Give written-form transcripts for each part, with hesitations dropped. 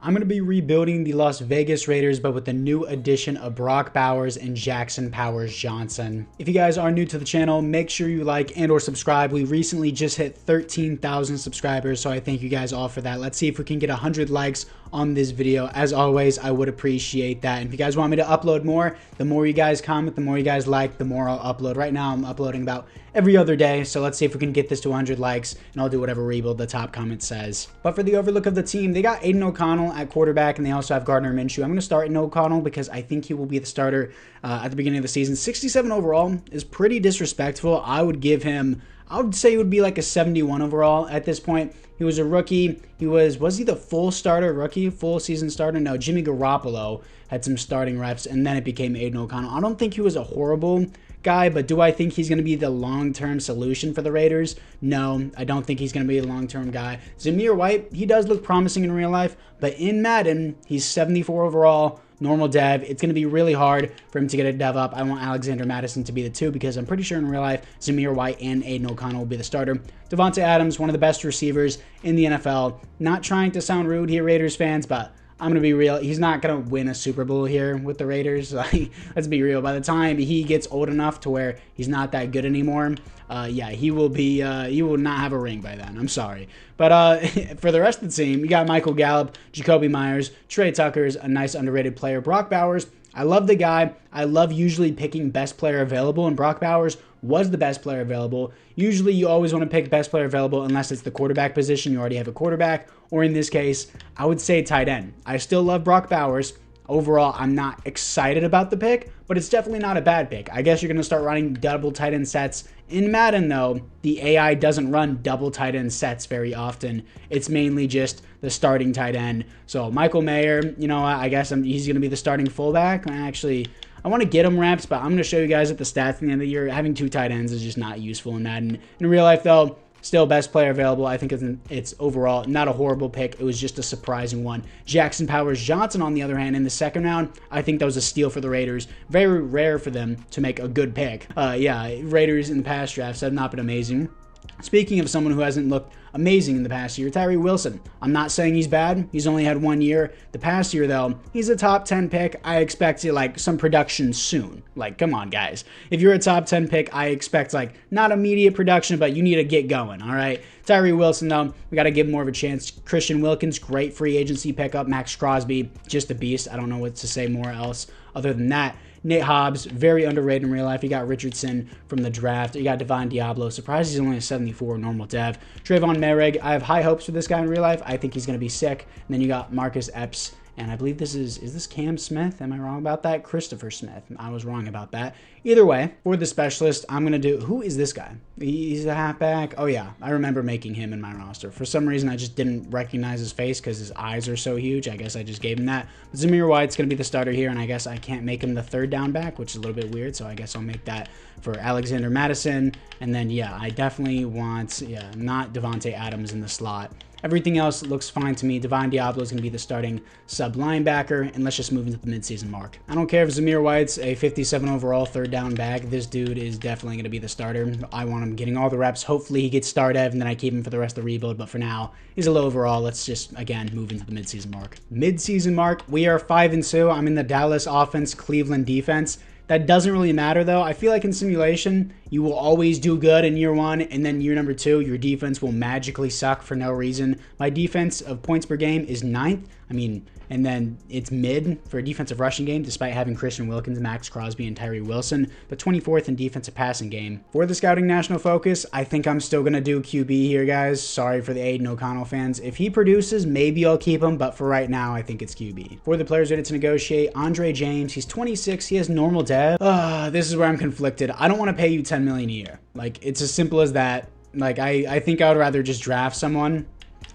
I'm going to be rebuilding the Las Vegas Raiders, but with the new addition of Brock Bowers and Jackson Powers-Johnson. If you guys are new to the channel, make sure you like and or subscribe. We recently just hit 13,000 subscribers, so I thank you guys all for that. Let's see if we can get 100 likes on this video. As always, I would appreciate that. And if you guys want me to upload more, the more you guys comment, the more you guys like, the more I'll upload. Right now, I'm uploading about every other day, so let's see if we can get this to 100 likes, and I'll do whatever rebuild the top comment says. But for the overlook of the team, they got Aiden O'Connell at quarterback, and they also have Gardner Minshew. I'm going to start Aiden O'Connell because I think he will be the starter at the beginning of the season. 67 overall is pretty disrespectful. I would say it would be like a 71 overall at this point. He was a rookie. Was he the full starter rookie? Full season starter? No, Jimmy Garoppolo had some starting reps, and then it became Aiden O'Connell. I don't think he was a horrible guy, but do I think he's going to be the long-term solution for the Raiders? No, I don't think he's going to be a long-term guy. Zamir White, he does look promising in real life, but in Madden, he's 74 overall, normal dev. It's going to be really hard for him to get a dev up. I want Alexander Madison to be the 2 because I'm pretty sure in real life, Zamir White and Aiden O'Connell will be the starter. Davante Adams, one of the best receivers in the NFL. Not trying to sound rude here, Raiders fans, but I'm going to be real. He's not going to win a Super Bowl here with the Raiders. Let's be real. By the time he gets old enough to where he's not that good anymore, yeah, he will not have a ring by then. I'm sorry. But for the rest of the team, you got Michael Gallup, Jacoby Myers, Trey Tucker's a nice underrated player. Brock Bowers, I love the guy. I love usually picking best player available, and Brock Bowers was the best player available. Usually you always want to pick best player available unless it's the quarterback position. You already have a quarterback, or in this case, I would say tight end. I still love Brock Bowers. Overall, I'm not excited about the pick, but it's definitely not a bad pick. I guess you're going to start running double tight end sets. In Madden, though, the AI doesn't run double tight end sets very often. It's mainly just the starting tight end. So Michael Mayer, you know, I guess he's going to be the starting fullback. Actually, I want to get him reps, but I'm going to show you guys at the stats at the end of the year. Having 2 tight ends is just not useful in Madden. In real life, though, still best player available. I think it's overall not a horrible pick. It was just a surprising one. Jackson Powers-Johnson, on the other hand, in the second round, I think that was a steal for the Raiders. Very rare for them to make a good pick. Yeah, Raiders in the past drafts have not been amazing. Speaking of someone who hasn't looked amazing in the past year, Tyree Wilson. I'm not saying he's bad. He's only had 1 year. The past year, though, he's a top 10 pick. I expect like some production soon. Like, come on, guys. If you're a top 10 pick, I expect like not immediate production, but you need to get going, all right? Tyree Wilson, though, we got to give more of a chance. Christian Wilkins, great free agency pickup. Max Crosby, just a beast. I don't know what to say more else other than that. Nate Hobbs, very underrated in real life. You got Richardson from the draft. You got Divine Diablo. Surprised he's only a 74 normal dev. Trayvon Merrick, I have high hopes for this guy in real life. I think he's going to be sick. And then you got Marcus Epps. And I believe is this Cam Smith? Am I wrong about that? Christopher Smith. I was wrong about that. Either way, for the specialist, I'm going to do, who is this guy? He's a halfback. Oh yeah, I remember making him in my roster. For some reason, I just didn't recognize his face because his eyes are so huge. I guess I just gave him that. But Zamir White's going to be the starter here, and I guess I can't make him the 3rd down back, which is a little bit weird. So I guess I'll make that for Alexander Madison. And then, yeah, I definitely want, yeah, not Davante Adams in the slot. Everything else looks fine to me. Divine Diablo is going to be the starting sub linebacker, and let's just move into the midseason mark. I don't care if Zamir White's a 57 overall 3rd down back. This dude is definitely going to be the starter. I want him getting all the reps. Hopefully he gets star dev, and then I keep him for the rest of the rebuild. But for now, he's a low overall. Let's just, again, move into the midseason mark. Midseason mark, we are 5-2. I'm in the Dallas offense, Cleveland defense. That doesn't really matter, though. I feel like in simulation, you will always do good in year 1, and then year number 2, your defense will magically suck for no reason. My defense of points per game is 9th. I mean, and then it's mid for a defensive rushing game, despite having Christian Wilkins, Max Crosby, and Tyree Wilson, but 24th in defensive passing game. For the scouting national focus, I think I'm still going to do QB here, guys. Sorry for the Aiden O'Connell fans. If he produces, maybe I'll keep him, but for right now, I think it's QB. For the players ready to negotiate, Andre James, he's 26. He has normal dev. This is where I'm conflicted. I don't want to pay you $10 million a year. Like, it's as simple as that. Like, I think I would rather just draft someone.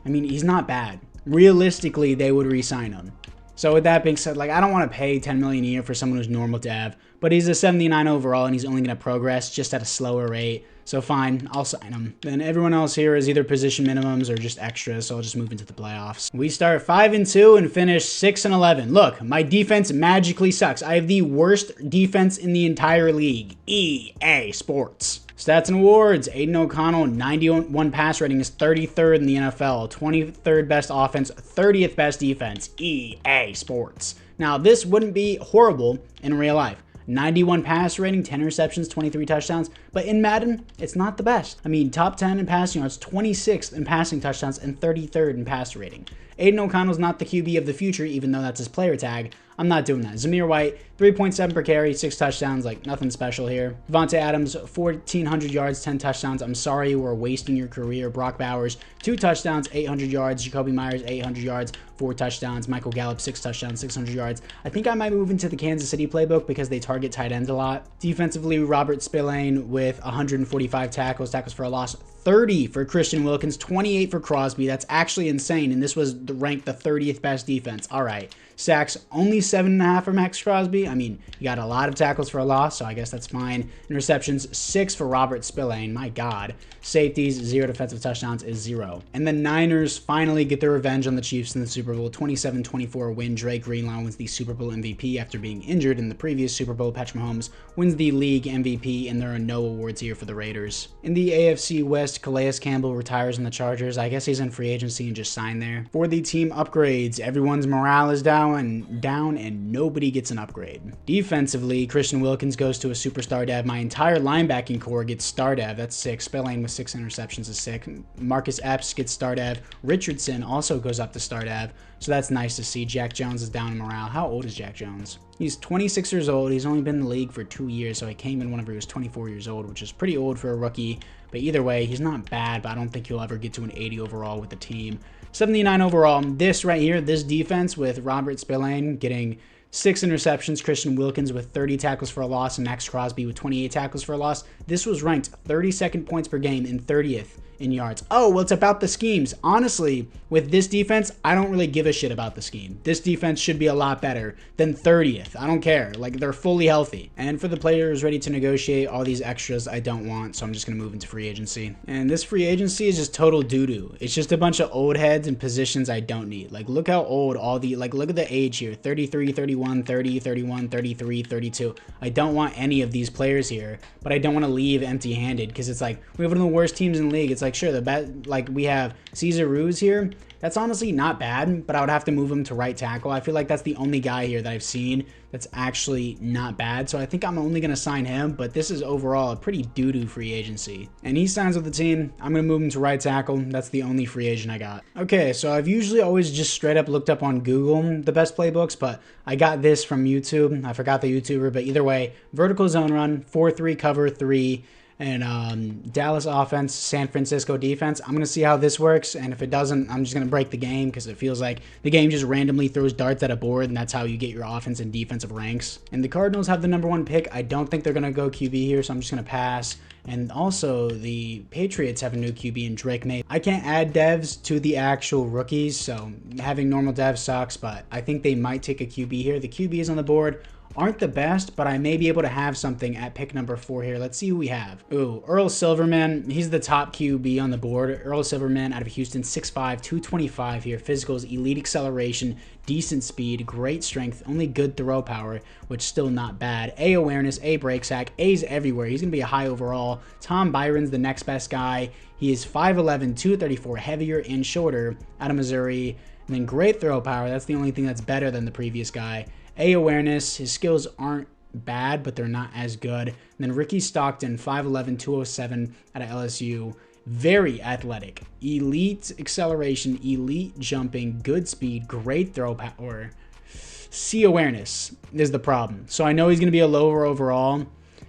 I mean, he's not bad. Realistically, they would re-sign him. So with that being said, like, I don't want to pay $10 million a year for someone who's normal dev, but he's a 79 overall and he's only going to progress just at a slower rate. So fine, I'll sign him. Then everyone else here is either position minimums or just extras, so I'll just move into the playoffs. We start 5-2 and finish 6-11. Look, my defense magically sucks. I have the worst defense in the entire league. EA Sports. Stats and awards. Aiden O'Connell, 91 pass rating, is 33rd in the NFL. 23rd best offense, 30th best defense. EA Sports. Now, this wouldn't be horrible in real life. 91 pass rating, 10 receptions, 23 touchdowns. But in Madden, it's not the best. I mean, top 10 in passing yards, 26th in passing touchdowns, and 33rd in passer rating. Aiden O'Connell's not the QB of the future, even though that's his player tag. I'm not doing that. Zamir White, 3.7 per carry, 6 touchdowns, like nothing special here. Devontae Adams, 1,400 yards, 10 touchdowns. I'm sorry we're wasting your career. Brock Bowers, 2 touchdowns, 800 yards. Jacoby Myers, 800 yards, 4 touchdowns. Michael Gallup, 6 touchdowns, 600 yards. I think I might move into the Kansas City playbook because they target tight ends a lot. Defensively, Robert Spillane with 145 tackles for a loss. 30 for Christian Wilkins, 28 for Crosby. That's actually insane, and this was ranked the 30th best defense. All right. Sacks, only 7.5 for Max Crosby. I mean, you got a lot of tackles for a loss, so I guess that's fine. Interceptions, 6 for Robert Spillane. My God. Safeties, 0 defensive touchdowns is 0. And the Niners finally get their revenge on the Chiefs in the Super Bowl. 27-24 win. Drake Greenlaw wins the Super Bowl MVP after being injured in the previous Super Bowl. Patrick Mahomes wins the league MVP, and there are no awards here for the Raiders. In the AFC West, Calais Campbell retires in the Chargers. I guess he's in free agency and just signed there. For the team upgrades, everyone's morale is down and nobody gets an upgrade. Defensively, Christian Wilkins goes to a superstar dev. My entire linebacking core gets star dev. That's 6. Spillane with 6 interceptions is 6. Marcus Epps gets star dev. Richardson also goes up to star dev. So that's nice to see. Jack Jones is down in morale. How old is Jack Jones? He's 26 years old. He's only been in the league for 2 years, so he came in whenever he was 24 years old, which is pretty old for a rookie. But either way, he's not bad, but I don't think he'll ever get to an 80 overall with the team. 79 overall. This right here, this defense with Robert Spillane getting 6 interceptions, Christian Wilkins with 30 tackles for a loss, and Max Crosby with 28 tackles for a loss. This was ranked 32nd points per game and 30th in yards. Oh, well, it's about the schemes. Honestly, with this defense, I don't really give a shit about the scheme. This defense should be a lot better than 30th. I don't care. Like, they're fully healthy. And for the players ready to negotiate, all these extras I don't want, so I'm just going to move into free agency. And this free agency is just total doo-doo. It's just a bunch of old heads and positions I don't need. Like, look how old all the, like, look at the age here. 33, 31, 30, 31, 33, 32. I don't want any of these players here, but I don't want to leave empty-handed because it's like, we have one of the worst teams in the league. It's like, sure, the best, like, we have Cesar Ruiz here. That's honestly not bad, but I would have to move him to right tackle. I feel like that's the only guy here that I've seen that's actually not bad. So I think I'm only going to sign him, but this is overall a pretty doo-doo free agency. And he signs with the team. I'm going to move him to right tackle. That's the only free agent I got. Okay, so I've usually always just straight up looked up on Google the best playbooks, but I got this from YouTube. I forgot the YouTuber, but either way, vertical zone run, 4-3 cover 3, and Dallas offense, San Francisco defense. I'm going to see how this works, and if it doesn't, I'm just going to break the game because it feels like the game just randomly throws darts at a board, and that's how you get your offense and defensive ranks. And the Cardinals have the #1 pick. I don't think they're going to go QB here, so I'm just going to pass. And also, the Patriots have a new QB in Drake May. I can't add devs to the actual rookies, so having normal devs sucks, but I think they might take a QB here. The QBs on the board aren't the best, but I may be able to have something at pick number 4 here. Let's see who we have. Ooh, Earl Silverman. He's the top QB on the board. Earl Silverman out of Houston, 6'5", 225 here. Physicals, elite acceleration, decent speed, great strength, only good throw power, which still not bad. A awareness, A break sack, A's everywhere. He's going to be a high overall. Tom Byron's the next best guy. He is 5'11", 234, heavier and shorter, out of Missouri. And then great throw power. That's the only thing that's better than the previous guy. A awareness, his skills aren't bad, but they're not as good. And then Ricky Stockton, 5'11", 207 out of LSU. Very athletic. Elite acceleration, elite jumping, good speed, great throw power. C awareness is the problem. So I know he's going to be a lower overall.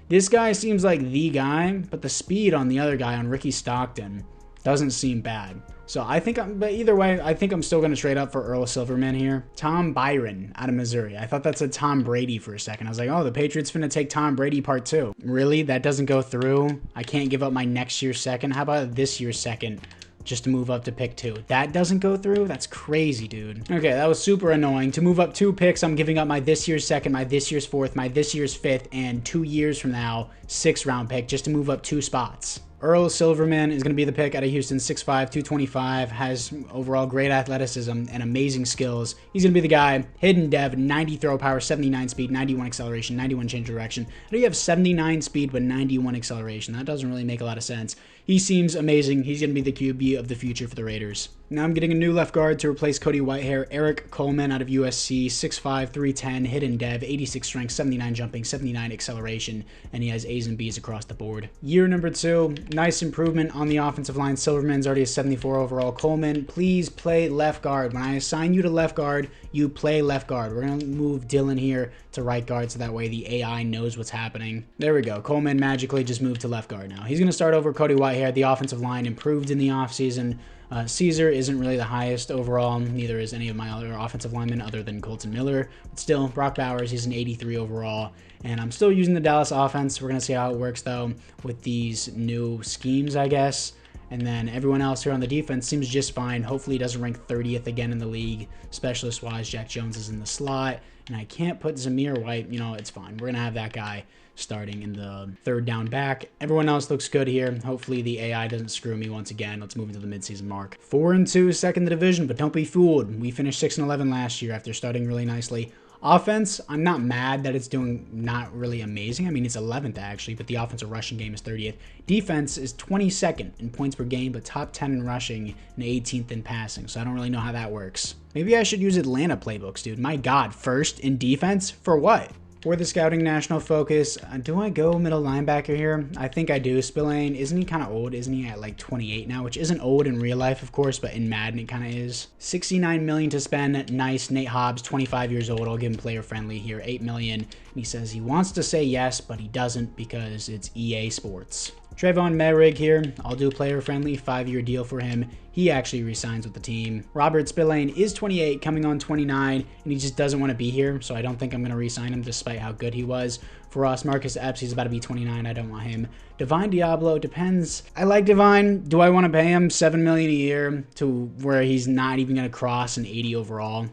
This guy seems like the guy, but the speed on the other guy, on Ricky Stockton, doesn't seem bad. So I think but either way, I think I'm still going to trade up for Earl Silverman here. Tom Byron out of Missouri. I thought that said Tom Brady for a second. I was like, oh, the Patriots finna take Tom Brady part 2. Really? That doesn't go through? I can't give up my next year's second. How about this year's second? Just to move up to pick 2. That doesn't go through? That's crazy, dude. Okay, that was super annoying. To move up 2 picks, I'm giving up my this year's second, my this year's 4th, my this year's 5th, and 2 years from now, 6th round pick just to move up 2 spots. Earl Silverman is going to be the pick out of Houston, 6'5", 225, has overall great athleticism and amazing skills. He's going to be the guy. Hidden dev, 90 throw power, 79 speed, 91 acceleration, 91 change of direction. How do you have 79 speed but 91 acceleration? That doesn't really make a lot of sense. He seems amazing. He's going to be the QB of the future for the Raiders. Now I'm getting a new left guard to replace Cody Whitehair. Eric Coleman out of USC, 6'5", 310, hidden dev, 86 strength, 79 jumping, 79 acceleration, and he has A's and B's across the board. Year number 2, nice improvement on the offensive line. Silverman's already a 74 overall. Coleman, please play left guard. When I assign you to left guard, you play left guard. We're going to move Dylan here to right guard so that way the AI knows what's happening. There we go. Coleman magically just moved to left guard now. He's going to start over Cody Whitehair. The offensive line improved in the offseason. Caesar isn't really the highest overall. Neither is any of my other offensive linemen other than Colton Miller. But still, Brock Bowers, he's an 83 overall. And I'm still using the Dallas offense. We're going to see how it works, though, with these new schemes, I guess. And then everyone else here on the defense seems just fine. Hopefully he doesn't rank 30th again in the league. Specialist-wise, Jack Jones is in the slot. And I can't put Zamir White. You know, it's fine. We're going to have that guy starting in the third down back. Everyone else looks good here. Hopefully the AI doesn't screw me once again. Let's move into the midseason mark. 4-2, second in the division, but don't be fooled. We finished 6-11 last year after starting really nicely. Offense, I'm not mad that it's doing not really amazing. I mean, it's 11th actually, but the offensive rushing game is 30th. Defense is 22nd in points per game, but top 10 in rushing and 18th in passing. So I don't really know how that works. Maybe I should use Atlanta playbooks, dude. My God, first in defense? For what? For the scouting national focus, do I go middle linebacker here? I think I do. Spillane, isn't he kind of old? Isn't he at like 28 now? Which isn't old in real life, of course, but in Madden it kind of is. $69 million to spend. Nice. Nate Hobbs, 25 years old. I'll give him player friendly here. $8 million. And he says he wants to say yes, but he doesn't because it's EA Sports. Trayvon Merrick here. I'll do player friendly, 5-year deal for him. He actually resigns with the team. Robert Spillane is 28, coming on 29, and he just doesn't want to be here, so I don't think I'm going to re-sign him despite how good he was. For us, Marcus Epps, he's about to be 29. I don't want him. Divine Diablo, depends. I like Divine. Do I want to pay him $7 million a year to where he's not even going to cross an 80 overall?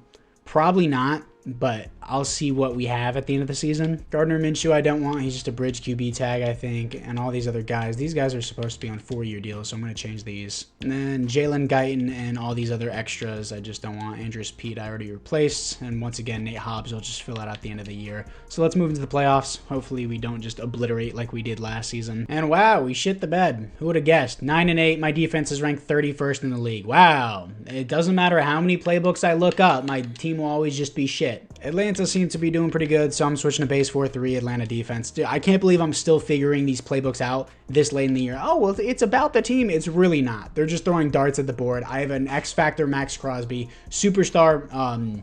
Probably not, but I'll see what we have at the end of the season. Gardner Minshew, I don't want. He's just a bridge QB tag, I think. And all these other guys. These guys are supposed to be on 4-year deals, so I'm going to change these. And then Jalen Guyton and all these other extras, I just don't want. Andrews Pete, I already replaced. And once again, Nate Hobbs will just fill out at the end of the year. So let's move into the playoffs. Hopefully we don't just obliterate like we did last season. And wow, we shit the bed. Who would have guessed? 9-8. My defense is ranked 31st in the league. Wow. It doesn't matter how many playbooks I look up. My team will always just be shit. Atlanta seems to be doing pretty good, so I'm switching to base 4-3 Atlanta defense. Dude, I can't believe I'm still figuring these playbooks out this late in the year. Oh, well, it's about the team. It's really not. They're just throwing darts at the board. I have an X-Factor Max Crosby, superstar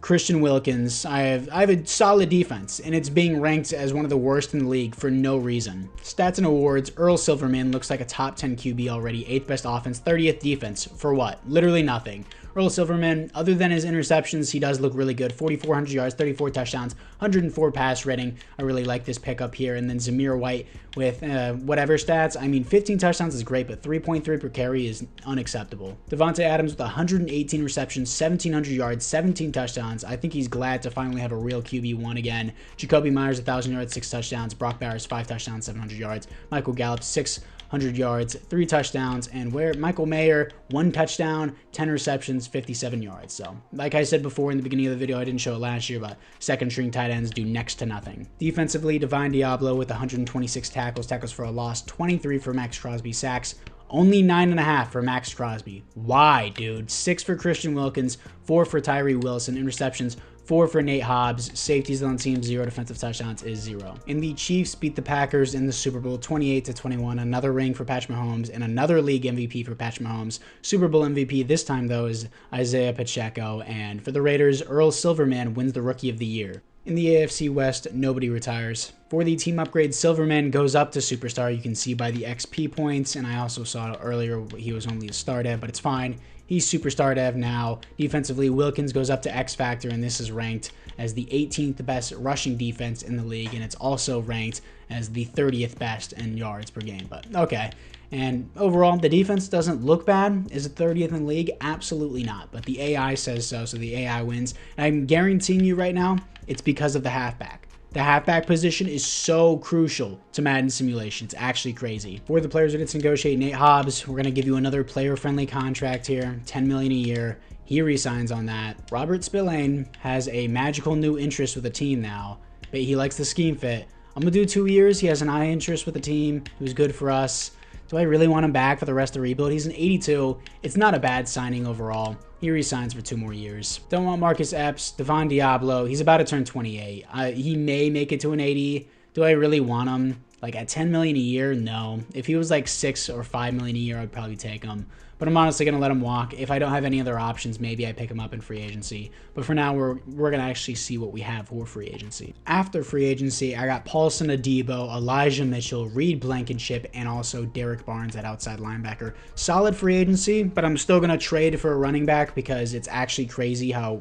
Christian Wilkins. I have a solid defense, and it's being ranked as one of the worst in the league for no reason. Stats and awards, Earl Silverman looks like a top 10 QB already, 8th best offense, 30th defense. For what? Literally nothing. Earl Silverman, other than his interceptions, he does look really good. 4,400 yards, 34 touchdowns, 104 pass rating. I really like this pickup here. And then Zamir White with whatever stats. I mean, 15 touchdowns is great, but 3.3 per carry is unacceptable. Devontae Adams with 118 receptions, 1,700 yards, 17 touchdowns. I think he's glad to finally have a real QB1 again. Jacoby Myers, 1,000 yards, 6 touchdowns. Brock Bowers, 5 touchdowns, 700 yards. Michael Gallup, 600 yards, 3 touchdowns, and where Michael Mayer, 1 touchdown, 10 receptions, 57 yards. So, like I said before in the beginning of the video, I didn't show it last year, but second string tight ends do next to nothing. Defensively, Divine Diablo with 126 tackles for a loss, 23 for Max Crosby, sacks, only 9.5 for Max Crosby. Why, dude? 6 for Christian Wilkins, 4 for Tyree Wilson, interceptions, 4 for Nate Hobbs, safeties on the team, 0 defensive touchdowns is 0. And the Chiefs beat the Packers in the Super Bowl 28-21, another ring for Patrick Mahomes and another league MVP for Patrick Mahomes. Super Bowl MVP this time though is Isaiah Pacheco, and for the Raiders, Earl Silverman wins the Rookie of the Year. In the AFC West, nobody retires. For the team upgrade, Silverman goes up to Superstar. You can see by the XP points, and I also saw earlier he was only a star dev, but it's fine. He's Superstar dev now. Defensively, Wilkins goes up to X Factor, and this is ranked as the 18th best rushing defense in the league, and it's also ranked as the 30th best in yards per game, but okay. And overall, the defense doesn't look bad. Is it 30th in the league? Absolutely not, but the AI says so, so the AI wins. And I'm guaranteeing you right now, it's because of the halfback. The halfback position is so crucial to Madden simulation. It's actually crazy. For the players ready to negotiate, Nate Hobbs, we're going to give you another player-friendly contract here, $10 million a year. He resigns on that. Robert Spillane has a magical new interest with the team now, but he likes the scheme fit. I'm going to do 2 years. He has an eye interest with the team. He was good for us. Do I really want him back for the rest of the rebuild? He's an 82. It's not a bad signing overall. He resigns for 2 more years. Don't want Marcus Epps. Devon Diablo. He's about to turn 28. He may make it to an 80. Do I really want him? Like at $10 million a year? No. If he was like $6 or $5 million a year, I'd probably take him. But I'm honestly going to let him walk. If I don't have any other options, maybe I pick him up in free agency. But for now, we're going to actually see what we have for free agency. After free agency, I got Paulson Adebo, Elijah Mitchell, Reed Blankenship, and also Derek Barnes at outside linebacker. Solid free agency, but I'm still going to trade for a running back because it's actually crazy how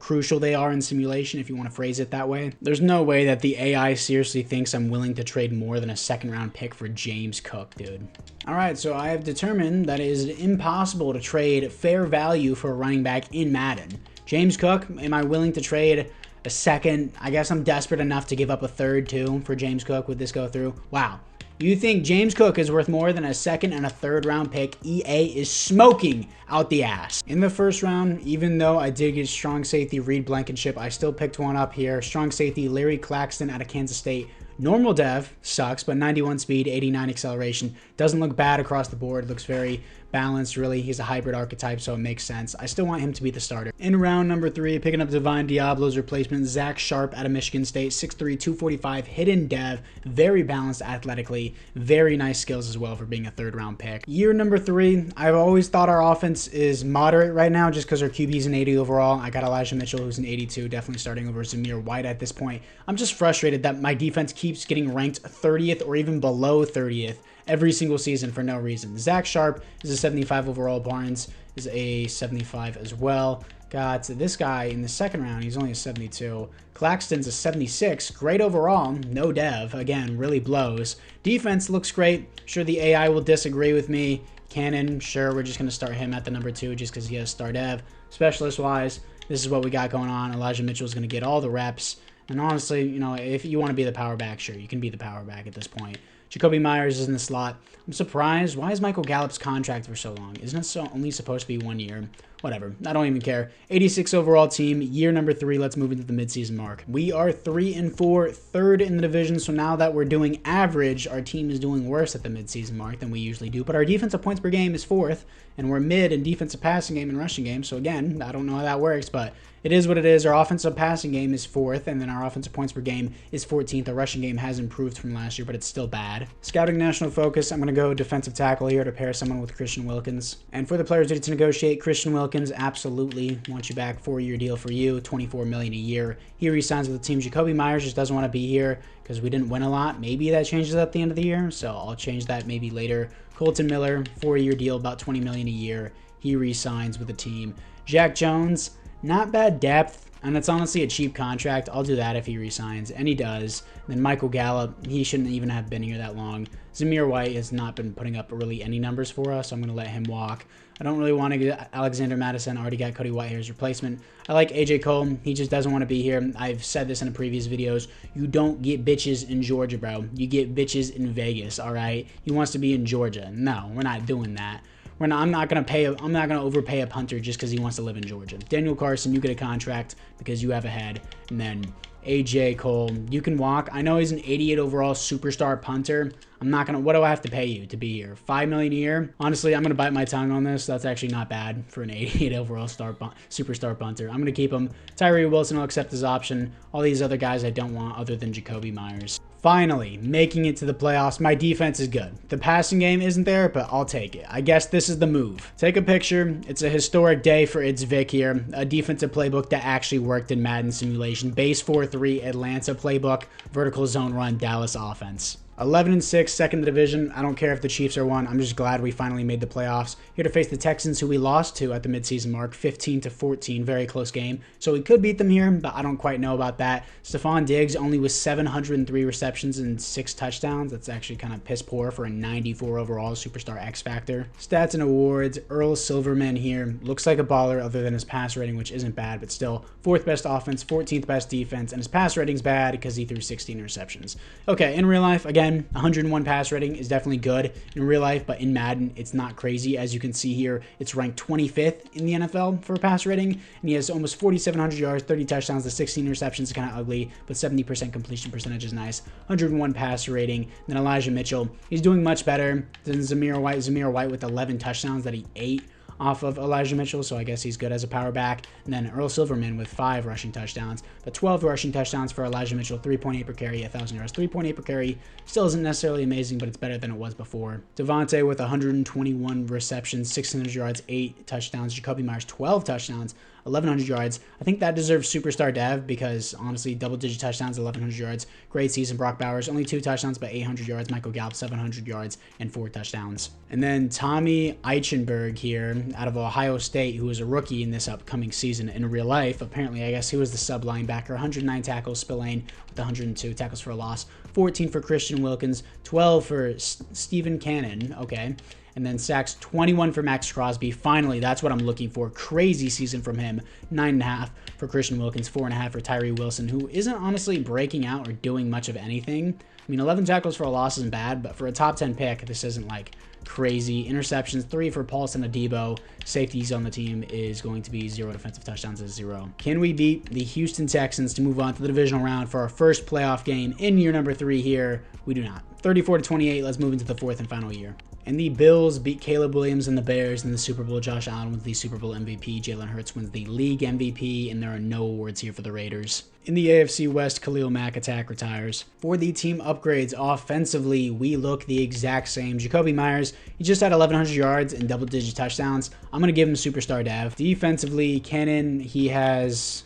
crucial they are in simulation, if you want to phrase it that way. There's no way that the AI seriously thinks I'm willing to trade more than a second-round pick for James Cook, dude. All right, so I have determined that it is impossible to trade fair value for a running back in Madden. James Cook, am I willing to trade a second? I guess I'm desperate enough to give up a third too for James Cook. Would this go through? Wow. You think James Cook is worth more than a second and a third round pick? EA is smoking out the ass. In the first round, even though I did get strong safety Reed Blankenship, I still picked one up here. Strong safety Larry Claxton out of Kansas State. Normal dev sucks, but 91 speed, 89 acceleration. Doesn't look bad across the board. Looks very balanced, really. He's a hybrid archetype, so it makes sense. I still want him to be the starter. In round number 3, picking up Devon Diablo's replacement, Zach Sharp out of Michigan State. 6'3", 245, hidden dev. Very balanced athletically. Very nice skills as well for being a third-round pick. Year number 3, I've always thought our offense is moderate right now just because our QB's an 80 overall. I got Elijah Mitchell, who's an 82, definitely starting over Zamir White at this point. I'm just frustrated that my defense keeps getting ranked 30th or even below 30th every single season for no reason. Zach Sharp is a 75 overall. Barnes is a 75 as well. Got this guy in the second round. He's only a 72. Claxton's a 76. Great overall. No dev. Again, really blows. Defense looks great. Sure, the AI will disagree with me. Cannon, sure, we're just going to start him at the number 2 just because he has star dev. Specialist-wise, this is what we got going on. Elijah Mitchell is going to get all the reps. And honestly, you know, if you want to be the power back, sure, you can be the power back at this point. Jacoby Myers is in the slot. I'm surprised. Why is Michael Gallup's contract for so long? Isn't it only supposed to be 1 year? Whatever. I don't even care. 86 overall team. Year number 3. Let's move into the midseason mark. We are 3-4, third in the division. So now that we're doing average, our team is doing worse at the midseason mark than we usually do. But our defensive points per game is 4th, and we're mid in defensive passing game and rushing game. So again, I don't know how that works, but it is what it is. Our offensive passing game is 4th, and then our offensive points per game is 14th. Our rushing game has improved from last year, but it's still bad. Scouting national focus, I'm going to go defensive tackle here to pair someone with Christian Wilkins. And for the players ready to negotiate, Christian Wilkins, absolutely want you back. 4-year deal for you, $24 million a year. He resigns with the team. Jacoby Myers just doesn't want to be here because we didn't win a lot. Maybe that changes at the end of the year, so I'll change that maybe later. Colton Miller, 4-year deal, about $20 million a year. He resigns with the team. Jack Jones, not bad depth, and it's honestly a cheap contract. I'll do that if he resigns, and he does. And then Michael Gallup, he shouldn't even have been here that long. Zamir White has not been putting up really any numbers for us, so I'm going to let him walk. I don't really want to get Alexander Madison. I already got Cody Whitehair's replacement. I like AJ Cole. He just doesn't want to be here. I've said this in previous videos. You don't get bitches in Georgia, bro. You get bitches in Vegas, all right? He wants to be in Georgia. No, we're not doing that. I'm not gonna overpay a punter just because he wants to live in Georgia. Daniel Carson, you get a contract because you have a head, and then AJ Cole, you can walk. I know he's an 88 overall superstar punter. What do I have to pay you to be here? $5 million a year? Honestly, I'm gonna bite my tongue on this. That's actually not bad for an 88 overall superstar punter. I'm gonna keep him. Tyree Wilson will accept his option. All these other guys I don't want other than Jacoby Myers. Finally, making it to the playoffs. My defense is good. The passing game isn't there, but I'll take it. I guess this is the move. Take a picture. It's a historic day for It's Vic here. A defensive playbook that actually worked in Madden simulation. Base 4-3 Atlanta playbook. Vertical zone run Dallas offense. 11-6, second in the division. I don't care if the Chiefs are one. I'm just glad we finally made the playoffs. Here to face the Texans, who we lost to at the midseason mark, 15-14, very close game. So we could beat them here, but I don't quite know about that. Stephon Diggs only with 703 receptions and 6 touchdowns. That's actually kind of piss poor for a 94 overall superstar X Factor. Stats and awards, Earl Silverman here looks like a baller other than his pass rating, which isn't bad, but still 4th best offense, 14th best defense, and his pass rating's bad because he threw 16 interceptions. Okay, in real life, again, 101 pass rating is definitely good in real life, but in Madden, it's not crazy. As you can see here, it's ranked 25th in the NFL for pass rating, and he has almost 4,700 yards, 30 touchdowns, the 16 interceptions is kind of ugly, but 70% completion percentage is nice. 101 pass rating. Then Elijah Mitchell, he's doing much better than Zamir White. Zamir White with 11 touchdowns that he ate off of Elijah Mitchell, so I guess he's good as a power back. And then Earl Silverman with 5 rushing touchdowns, but 12 rushing touchdowns for Elijah Mitchell, 3.8 per carry, 1,000 yards. 3.8 per carry still isn't necessarily amazing, but it's better than it was before. Devontae with 121 receptions, 600 yards, 8 touchdowns. Jacoby Myers, 12 touchdowns, 1,100 yards. I think that deserves superstar dev because, honestly, double-digit touchdowns, 1,100 yards. Great season. Brock Bowers, only 2 touchdowns, but 800 yards. Michael Gallup, 700 yards and 4 touchdowns. And then Tommy Eichenberg here out of Ohio State, who is a rookie in this upcoming season in real life. Apparently, I guess he was the sub linebacker. 109 tackles, Spillane with 102 tackles for a loss. 14 for Christian Wilkins, 12 for Stephen Cannon. Okay. And then sacks, 21 for Max Crosby. Finally, that's what I'm looking for. Crazy season from him. 9.5 for Christian Wilkins, 4.5 for Tyree Wilson, who isn't honestly breaking out or doing much of anything. I mean, 11 tackles for a loss isn't bad, but for a top 10 pick, this isn't like crazy. Interceptions, 3 for Paulson Adebo. Safeties on the team is going to be 0. Defensive touchdowns is 0. Can we beat the Houston Texans to move on to the divisional round for our first playoff game in year number 3 here? We do not. 34-28, let's move into the 4th and final year. And the Bills beat Caleb Williams and the Bears in the Super Bowl. Josh Allen wins the Super Bowl MVP. Jalen Hurts wins the league MVP, and there are no awards here for the Raiders. In the AFC West, Khalil Mack attack retires. For the team upgrades, offensively, we look the exact same. Jacoby Myers, he just had 1,100 yards and double-digit touchdowns. I'm going to give him superstar dev. Defensively, Cannon, he has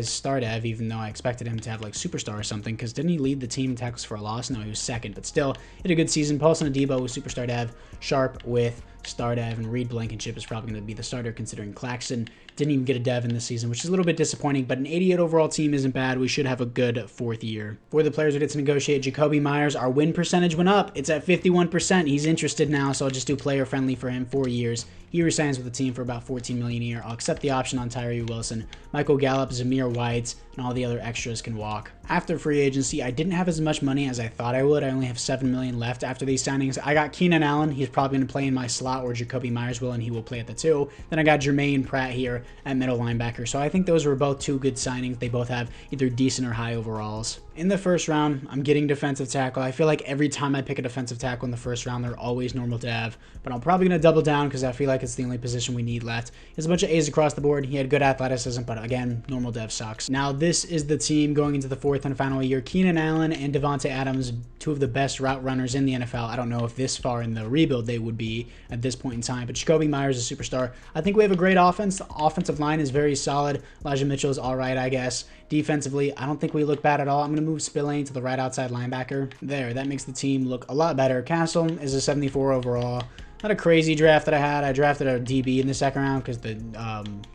star dev, even though I expected him to have like superstar or something, because didn't he lead the team in tackles for a loss? No, he was second, but still, he had a good season. Paulson Adebo with superstar dev, Sharp with star dev, and Reed Blankenship is probably going to be the starter considering Claxton didn't even get a dev in this season, which is a little bit disappointing, but an 88 overall team isn't bad. We should have a good 4th year. For the players who get to negotiate, Jacoby Myers, our win percentage went up. It's at 51%. He's interested now, so I'll just do player friendly for him, 4 years. He resigns with the team for about $14 million a year. I'll accept the option on Tyree Wilson. Michael Gallup, Zamir White, and all the other extras can walk. After free agency, I didn't have as much money as I thought I would. I only have $7 million left after these signings. I got Keenan Allen. He's probably going to play in my slot, or Jacoby Myers will, and he will play at the 2. Then I got Jermaine Pratt here at middle linebacker. So I think those were both 2 good signings. They both have either decent or high overalls. In the first round, I'm getting defensive tackle. I feel like every time I pick a defensive tackle in the first round, they're always normal dev, but I'm probably going to double down because I feel like it's the only position we need left. There's a bunch of A's across the board. He had good athleticism, but again, normal dev sucks. Now, this is the team going into the 4th and final year. Keenan Allen and Devontae Adams, 2 of the best route runners in the NFL. I don't know if this far in the rebuild they would be at this point in time, but Jacoby Myers is a superstar. I think we have a great offense. The offensive line is very solid. Elijah Mitchell is all right, I guess. Defensively, I don't think we look bad at all. I'm going to move Spillane to the right outside linebacker. There, that makes the team look a lot better. Castle is a 74 overall. Not a crazy draft that I had. I drafted a DB in the 2nd round because the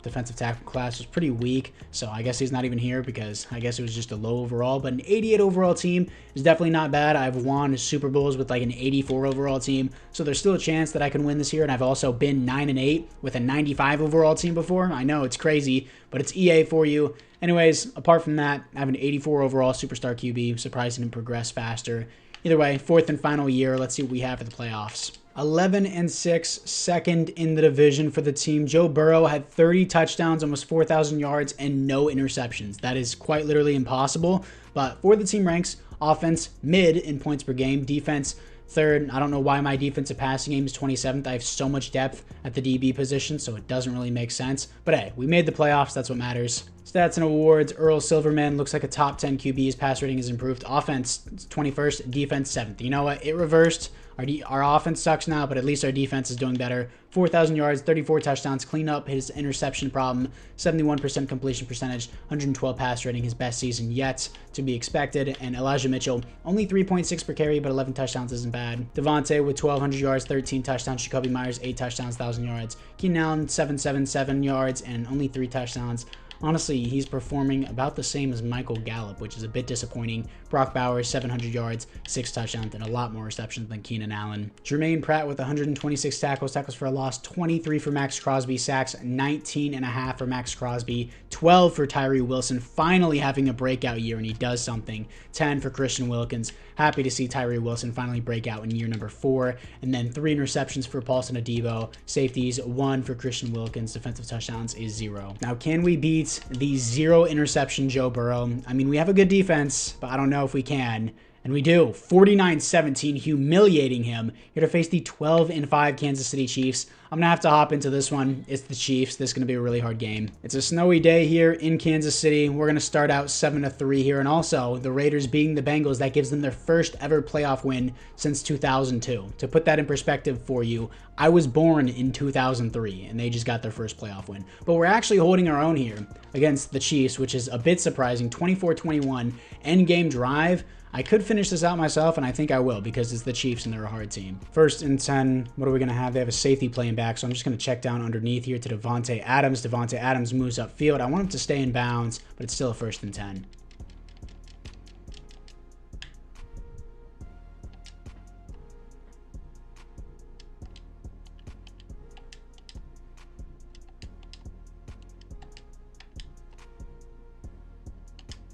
defensive tackle class was pretty weak. So I guess he's not even here because I guess it was just a low overall. But an 88 overall team is definitely not bad. I've won Super Bowls with like an 84 overall team. So there's still a chance that I can win this year. And I've also been 9-8 with a 95 overall team before. I know it's crazy, but it's EA for you. Anyways, apart from that, I have an 84 overall superstar QB. Surprised him to progress faster. Either way, 4th and final year. Let's see what we have for the playoffs. 11-6, second in the division for the team. Joe Burrow had 30 touchdowns, almost 4,000 yards, and no interceptions. That is quite literally impossible. But for the team ranks, offense mid in points per game, defense 3rd. I don't know why my defensive passing game is 27th. I have so much depth at the DB position, so it doesn't really make sense. But hey, we made the playoffs. That's what matters. Stats and awards, Earl Silverman looks like a top 10 QB. His pass rating is improved. Offense 21st, defense 7th. You know what? It reversed. Our offense sucks now, but at least our defense is doing better. 4,000 yards, 34 touchdowns, clean up his interception problem, 71% completion percentage, 112 pass rating, his best season yet to be expected. And Elijah Mitchell, only 3.6 per carry, but 11 touchdowns isn't bad. Devontae with 1,200 yards, 13 touchdowns. Jacoby Myers, 8 touchdowns, 1,000 yards. Keenan Allen, 777 yards, and only 3 touchdowns. Honestly, he's performing about the same as Michael Gallup, which is a bit disappointing. Brock Bowers, 700 yards, 6 touchdowns, and a lot more receptions than Keenan Allen. Jermaine Pratt with 126 tackles for a loss, 23 for Max Crosby, sacks 19.5 for Max Crosby, 12 for Tyree Wilson, finally having a breakout year, and he does something. 10 for Christian Wilkins. Happy to see Tyree Wilson finally break out in year number 4. And then 3 interceptions for Paulson Adebo. Safeties, 1 for Christian Wilkins. Defensive touchdowns is 0. Now, can we beat the 0 interception Joe Burrow? I mean, we have a good defense, but I don't know if we can. And we do. 49-17, humiliating him. Here to face the 12-5 Kansas City Chiefs. I'm going to have to hop into this one. It's the Chiefs. This is going to be a really hard game. It's a snowy day here in Kansas City. We're going to start out 7-3 here. And also, the Raiders beating the Bengals, that gives them their first ever playoff win since 2002. To put that in perspective for you, I was born in 2003, and they just got their first playoff win. But we're actually holding our own here against the Chiefs, which is a bit surprising. 24-21, endgame drive. I could finish this out myself, and I think I will because it's the Chiefs and they're a hard team. 1st and 10, what are we going to have? They have a safety playing back, so I'm just going to check down underneath here to Davante Adams. Davante Adams moves upfield. I want him to stay in bounds, but it's still a 1st and 10.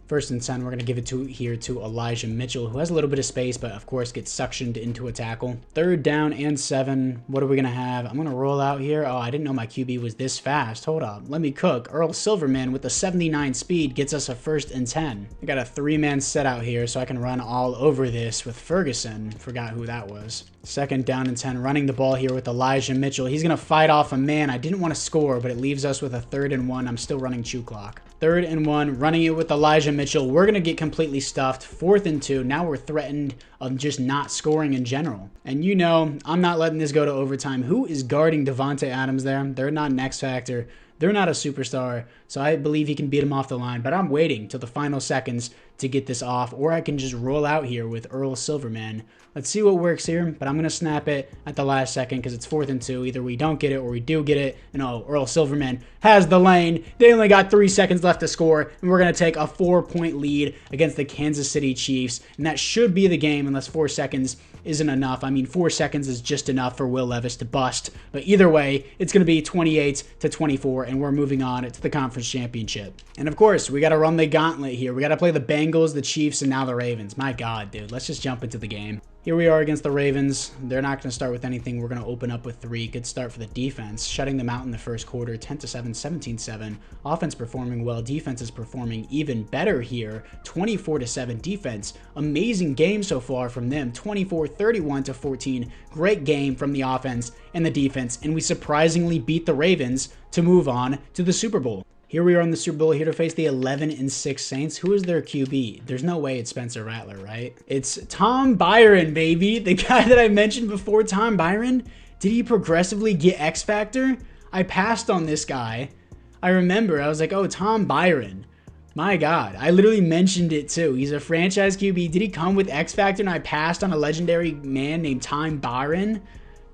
First and 10, we're going to give it here to Elijah Mitchell, who has a little bit of space, but of course gets suctioned into a tackle. 3rd down and 7. What are we going to have? I'm going to roll out here. Oh, I didn't know my QB was this fast. Hold up. Let me cook. Earl Silverman with a 79 speed gets us a 1st and 10. I got a 3-man set out here, so I can run all over this with Ferguson. Forgot who that was. 2nd down and 10, running the ball here with Elijah Mitchell. He's going to fight off a man. I didn't want to score, but it leaves us with a 3rd and 1. I'm still running chew clock. 3rd and 1, running it with Elijah Mitchell. We're going to get completely stuffed. 4th and 2. Now we're threatened of just not scoring in general. And you know, I'm not letting this go to overtime. Who is guarding Davante Adams there? They're not an X factor. They're not a superstar, so I believe he can beat him off the line, but I'm waiting till the final seconds to get this off, or I can just roll out here with Earl Silverman. Let's see what works here, but I'm going to snap it at the last second because it's 4th and 2. Either we don't get it or we do get it, and oh, Earl Silverman has the lane. They only got 3 seconds left to score, and we're going to take a 4-point lead against the Kansas City Chiefs, and that should be the game unless 4 seconds isn't enough. I mean, 4 seconds is just enough for Will Levis to bust, but either way, it's going to be 28-24, and we're moving on to the conference championship. And of course, we got to run the gauntlet here. We got to play the Bengals, the Chiefs, and now the Ravens. My God, dude, let's just jump into the game. Here we are against the Ravens. They're not going to start with anything. We're going to open up with 3. Good start for the defense, shutting them out in the first quarter, 10-7, 17-7. Offense performing well. Defense is performing even better here, 24-7 defense. Amazing game so far from them, 24-31-14. Great game from the offense and the defense, and we surprisingly beat the Ravens to move on to the Super Bowl. Here we are in the Super Bowl, here to face the 11-6 Saints. Who is their QB? There's no way it's Spencer Rattler, right? It's Tom Byron, baby. The guy that I mentioned before, Tom Byron. Did he progressively get X Factor? I passed on this guy. I remember, I was like, oh, Tom Byron. My God, I literally mentioned it too. He's a franchise QB. Did he come with X Factor and I passed on a legendary man named Tom Byron?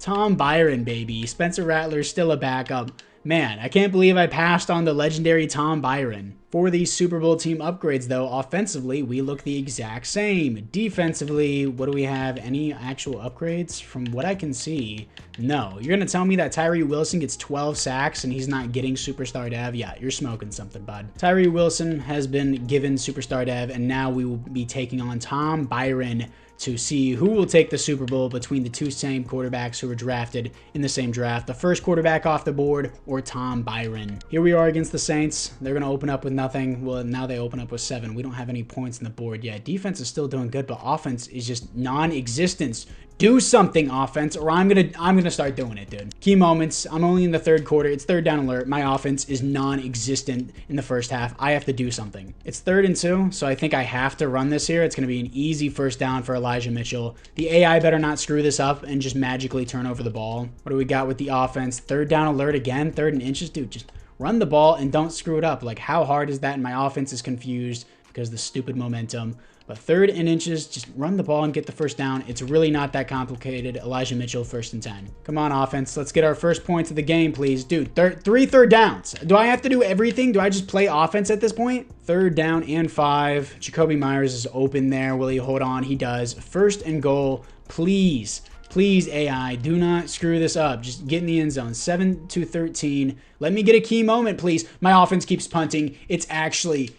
Tom Byron, baby. Spencer Rattler's still a backup. Man, I can't believe I passed on the legendary Tom Byron. For these Super Bowl team upgrades, though, offensively, we look the exact same. Defensively, what do we have? Any actual upgrades? From what I can see, no. You're going to tell me that Tyree Wilson gets 12 sacks and he's not getting Superstar Dev? Yeah, you're smoking something, bud. Tyree Wilson has been given Superstar Dev, and now we will be taking on Tom Byron to see who will take the Super Bowl between the 2 same quarterbacks who were drafted in the same draft. The first quarterback off the board or Tom Byron. Here we are against the Saints. They're going to open up with nothing. Well, now they open up with 7. We don't have any points on the board yet. Defense is still doing good, but offense is just non-existent. Do something, offense, or I'm gonna start doing it, dude. Key moments. I'm only in the third quarter. It's third down alert. My offense is non-existent in the first half. I have to do something. It's 3rd and 2, so I think I have to run this here. It's gonna be an easy first down for Elijah Mitchell. The AI better not screw this up and just magically turn over the ball. What do we got with the offense? 3rd down alert again. 3rd and inches, dude. Just run the ball and don't screw it up. Like, how hard is that? And my offense is confused because of the stupid momentum. But 3rd and inches, just run the ball and get the first down. It's really not that complicated. Elijah Mitchell, 1st and 10. Come on, offense. Let's get our first points of the game, please. Dude, 3 third downs. Do I have to do everything? Do I just play offense at this point? 3rd down and 5. Jacoby Myers is open there. Will he hold on? He does. 1st and goal. Please. Please, AI, do not screw this up. Just get in the end zone. 7-13. Let me get a key moment, please. My offense keeps punting. It's actually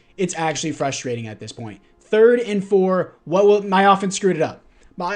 frustrating at this point. 3rd and 4. What will my offense screwed it up? My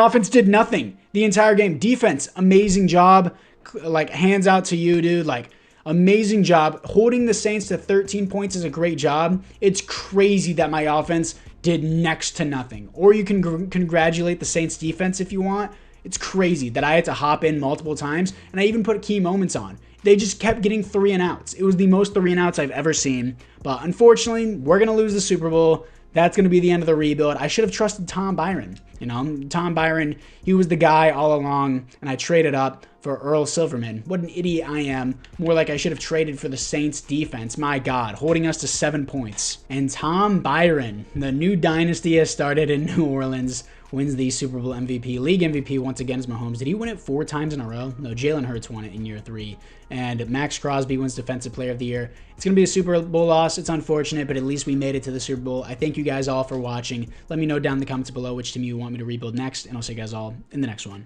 offense did nothing the entire game. Defense, amazing job. Like, hands out to you, dude. Like, amazing job. Holding the Saints to 13 points is a great job. It's crazy that my offense did next to nothing. Or you can congratulate the Saints defense if you want. It's crazy that I had to hop in multiple times, and I even put key moments on. They just kept getting 3 and outs. It was the most 3 and outs I've ever seen. But unfortunately, we're going to lose the Super Bowl. That's going to be the end of the rebuild. I should have trusted Tom Byron. You know, Tom Byron, he was the guy all along, and I traded up for Earl Silverman. What an idiot I am. More like I should have traded for the Saints defense. My God, holding us to 7 points. And Tom Byron, the new dynasty has started in New Orleans, wins the Super Bowl MVP. League MVP once again is Mahomes. Did he win it 4 times in a row? No, Jalen Hurts won it in year 3. And Max Crosby wins Defensive Player of the Year. It's going to be a Super Bowl loss. It's unfortunate, but at least we made it to the Super Bowl. I thank you guys all for watching. Let me know down in the comments below which team you want me to rebuild next, and I'll see you guys all in the next one.